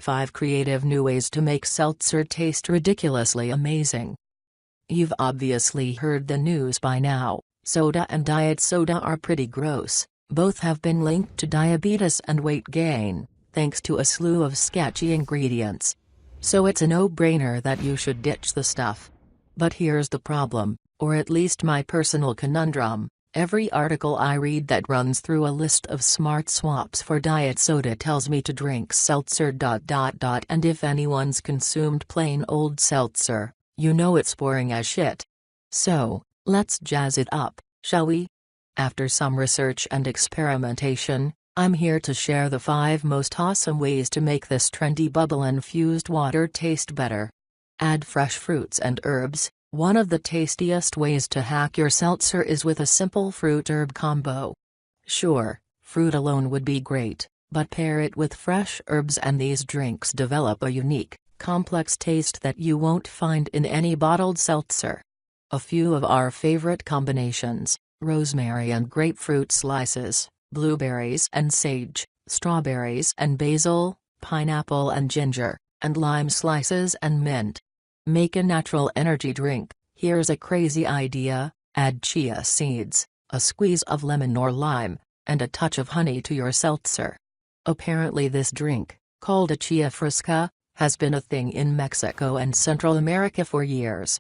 5 creative new ways to make seltzer taste ridiculously amazing. You've obviously heard the news by now. Soda and diet soda are pretty gross. Both have been linked to diabetes and weight gain, thanks to a slew of sketchy ingredients. So it's a no-brainer that you should ditch the stuff. But here's the problem, or at least my personal conundrum. Every article I read that runs through a list of smart swaps for diet soda tells me to drink seltzer. And if anyone's consumed plain old seltzer, you know it's boring as shit. So, let's jazz it up, shall we? After some research and experimentation, I'm here to share the 5 most awesome ways to make this trendy bubble-infused water taste better. Add fresh fruits and herbs. One of the tastiest ways to hack your seltzer is with a simple fruit-herb combo. Sure, fruit alone would be great, but pair it with fresh herbs and these drinks develop a unique, complex taste that you won't find in any bottled seltzer. A few of our favorite combinations: rosemary and grapefruit slices, blueberries and sage, strawberries and basil, pineapple and ginger, and lime slices and mint. Make a natural energy drink. Here's a crazy idea: add chia seeds, a squeeze of lemon or lime, and a touch of honey to your seltzer. Apparently this drink, called a chia fresca, has been a thing in Mexico and Central America for years.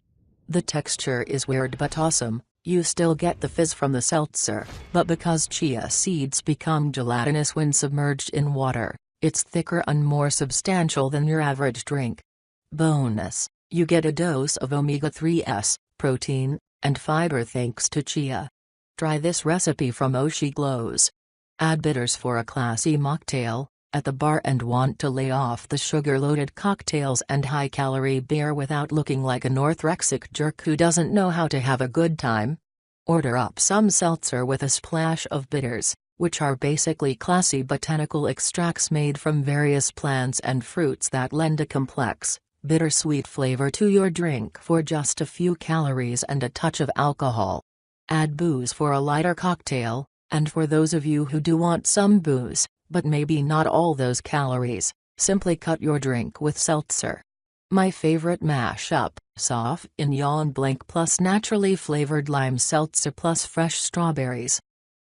The texture is weird but awesome. You still get the fizz from the seltzer, but because chia seeds become gelatinous when submerged in water, it's thicker and more substantial than your average drink. Bonus: you get a dose of omega-3s, protein, and fiber thanks to chia. Try this recipe from Oshi Glows. Add bitters for a classy mocktail. At the bar and want to lay off the sugar-loaded cocktails and high-calorie beer without looking like an anorexic jerk who doesn't know how to have a good time? Order up some seltzer with a splash of bitters, which are basically classy botanical extracts made from various plants and fruits that lend a complex, bittersweet flavor to your drink for just a few calories and a touch of alcohol. Add booze for a lighter cocktail, and for those of you who do want some booze, but maybe not all those calories, simply cut your drink with seltzer. My favorite mashup: Sauvignon Blanc plus naturally flavored lime seltzer plus fresh strawberries.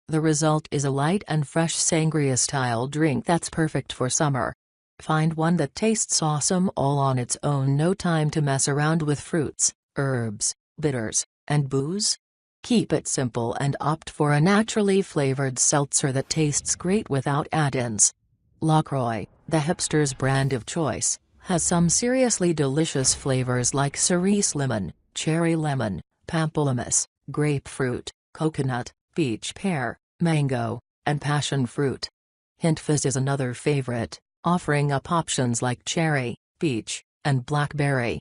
The result is a light and fresh sangria-style drink that's perfect for summer. Find one that tastes awesome all on its own. No time to mess around with fruits, herbs, bitters, and booze. Keep it simple and opt for a naturally flavored seltzer that tastes great without add-ins. Croix, the hipster's brand of choice, has some seriously delicious flavors like cerise lemon, cherry lemon, pamplemousse, grapefruit, coconut, peach pear, mango, and passion fruit. Hint Fizz is another favorite, offering up options like cherry, peach, and blackberry.